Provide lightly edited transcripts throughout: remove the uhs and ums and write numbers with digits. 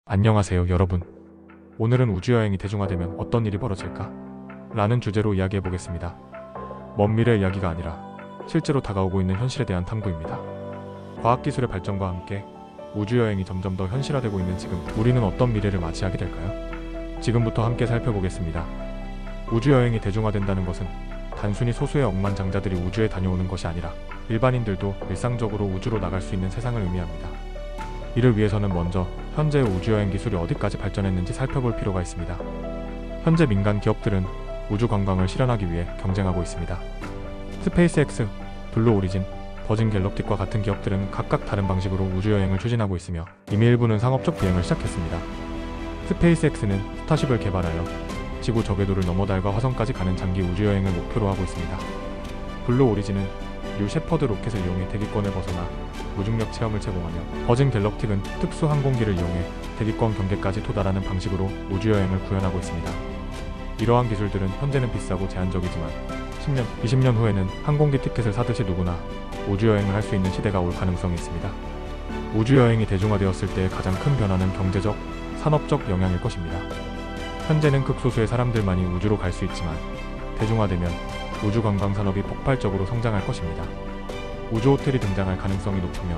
안녕하세요 여러분. 오늘은 우주여행이 대중화되면 어떤 일이 벌어질까? 라는 주제로 이야기해보겠습니다. 먼 미래 이야기가 아니라 실제로 다가오고 있는 현실에 대한 탐구입니다. 과학기술의 발전과 함께 우주여행이 점점 더 현실화되고 있는 지금, 우리는 어떤 미래를 맞이하게 될까요? 지금부터 함께 살펴보겠습니다. 우주여행이 대중화된다는 것은 단순히 소수의 억만장자들이 우주에 다녀오는 것이 아니라 일반인들도 일상적으로 우주로 나갈 수 있는 세상을 의미합니다. 이를 위해서는 먼저 현재의 우주여행 기술이 어디까지 발전했는지 살펴볼 필요가 있습니다. 현재 민간 기업들은 우주 관광을 실현하기 위해 경쟁하고 있습니다. 스페이스X, 블루 오리진, 버진 갤럭틱과 같은 기업들은 각각 다른 방식으로 우주여행을 추진하고 있으며 이미 일부는 상업적 비행을 시작했습니다. 스페이스X는 스타쉽을 개발하여 지구 저궤도를 넘어 달과 화성까지 가는 장기 우주여행을 목표로 하고 있습니다. 블루 오리진은 뉴 셰퍼드 로켓을 이용해 대기권을 벗어나 무중력 체험을 제공하며, 버진 갤럭틱은 특수 항공기를 이용해 대기권 경계까지 도달하는 방식으로 우주여행을 구현하고 있습니다. 이러한 기술들은 현재는 비싸고 제한적이지만 10년, 20년 후에는 항공기 티켓을 사듯이 누구나 우주여행을 할 수 있는 시대가 올 가능성이 있습니다. 우주여행이 대중화되었을 때의 가장 큰 변화는 경제적, 산업적 영향일 것입니다. 현재는 극소수의 사람들만이 우주로 갈 수 있지만 대중화되면 우주 관광 산업이 폭발적으로 성장할 것입니다. 우주 호텔이 등장할 가능성이 높으며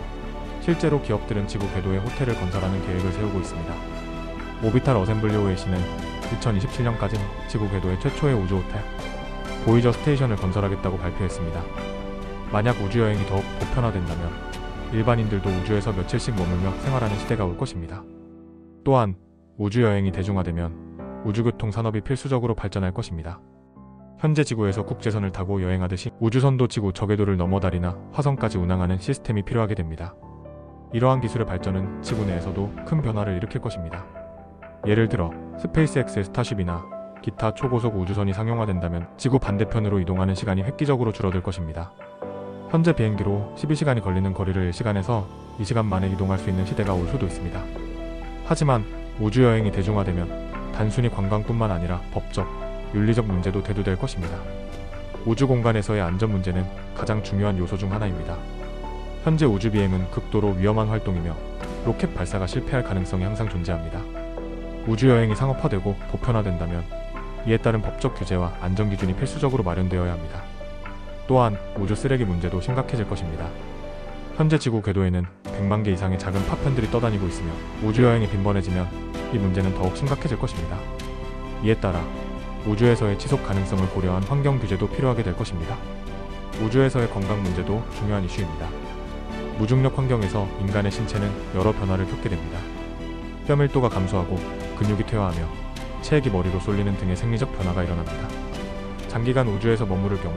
실제로 기업들은 지구 궤도에 호텔을 건설하는 계획을 세우고 있습니다. 오비탈 어셈블리 OAC는 2027년까지 지구 궤도의 최초의 우주 호텔 보이저 스테이션을 건설하겠다고 발표했습니다. 만약 우주여행이 더욱 보편화된다면 일반인들도 우주에서 며칠씩 머물며 생활하는 시대가 올 것입니다. 또한 우주여행이 대중화되면 우주교통 산업이 필수적으로 발전할 것입니다. 현재 지구에서 국제선을 타고 여행하듯이 우주선도 지구 저궤도를 넘어 달이나 화성까지 운항하는 시스템이 필요하게 됩니다. 이러한 기술의 발전은 지구 내에서도 큰 변화를 일으킬 것입니다. 예를 들어 스페이스X의 스타쉽이나 기타 초고속 우주선이 상용화된다면 지구 반대편으로 이동하는 시간이 획기적으로 줄어들 것입니다. 현재 비행기로 12시간이 걸리는 거리를 1시간에서 2시간 만에 이동할 수 있는 시대가 올 수도 있습니다. 하지만 우주여행이 대중화되면 단순히 관광뿐만 아니라 법적, 윤리적 문제도 대두될 것입니다. 우주 공간에서의 안전 문제는 가장 중요한 요소 중 하나입니다. 현재 우주 비행은 극도로 위험한 활동이며 로켓 발사가 실패할 가능성이 항상 존재합니다. 우주여행이 상업화되고 보편화된다면 이에 따른 법적 규제와 안전 기준이 필수적으로 마련되어야 합니다. 또한 우주 쓰레기 문제도 심각해질 것입니다. 현재 지구 궤도에는 100만 개 이상의 작은 파편들이 떠다니고 있으며 우주여행이 빈번해지면 이 문제는 더욱 심각해질 것입니다. 이에 따라 우주에서의 지속 가능성을 고려한 환경 규제도 필요하게 될 것입니다. 우주에서의 건강 문제도 중요한 이슈입니다. 무중력 환경에서 인간의 신체는 여러 변화를 겪게 됩니다. 뼈 밀도가 감소하고 근육이 퇴화하며 체액이 머리로 쏠리는 등의 생리적 변화가 일어납니다. 장기간 우주에서 머무를 경우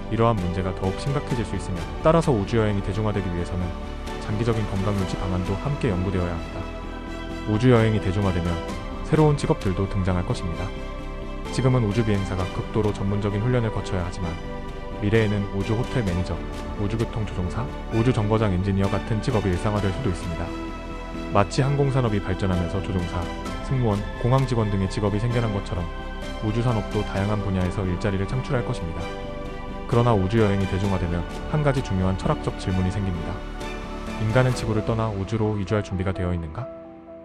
이러한 문제가 더욱 심각해질 수 있으며, 따라서 우주여행이 대중화되기 위해서는 장기적인 건강유지 방안도 함께 연구되어야 합니다. 우주여행이 대중화되면 새로운 직업들도 등장할 것입니다. 지금은 우주비행사가 극도로 전문적인 훈련을 거쳐야 하지만 미래에는 우주 호텔 매니저, 우주교통 조종사, 우주정거장 엔지니어 같은 직업이 일상화될 수도 있습니다. 마치 항공산업이 발전하면서 조종사, 승무원, 공항직원 등의 직업이 생겨난 것처럼 우주산업도 다양한 분야에서 일자리를 창출할 것입니다. 그러나 우주여행이 대중화되면 한 가지 중요한 철학적 질문이 생깁니다. 인간은 지구를 떠나 우주로 이주할 준비가 되어 있는가?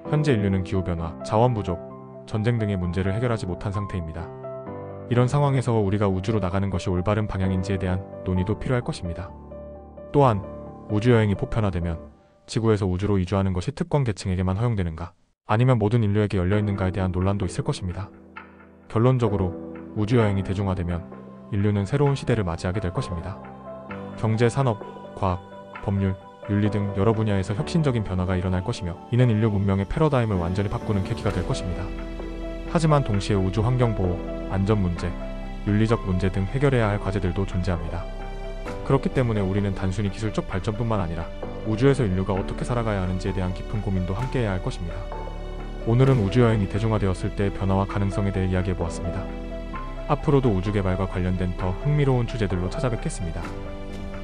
현재 인류는 기후변화, 자원 부족, 전쟁 등의 문제를 해결하지 못한 상태입니다. 이런 상황에서 우리가 우주로 나가는 것이 올바른 방향인지에 대한 논의도 필요할 것입니다. 또한 우주여행이 보편화되면 지구에서 우주로 이주하는 것이 특권 계층에게만 허용되는가, 아니면 모든 인류에게 열려있는가에 대한 논란도 있을 것입니다. 결론적으로 우주여행이 대중화되면 인류는 새로운 시대를 맞이하게 될 것입니다. 경제, 산업, 과학, 법률, 윤리 등 여러 분야에서 혁신적인 변화가 일어날 것이며, 이는 인류 문명의 패러다임을 완전히 바꾸는 계기가 될 것입니다. 하지만 동시에 우주 환경 보호, 안전 문제, 윤리적 문제 등 해결해야 할 과제들도 존재합니다. 그렇기 때문에 우리는 단순히 기술적 발전뿐만 아니라 우주에서 인류가 어떻게 살아가야 하는지에 대한 깊은 고민도 함께 해야 할 것입니다. 오늘은 우주여행이 대중화되었을 때의 변화와 가능성에 대해 이야기해보았습니다. 앞으로도 우주 개발과 관련된 더 흥미로운 주제들로 찾아뵙겠습니다.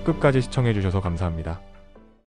끝까지 시청해주셔서 감사합니다.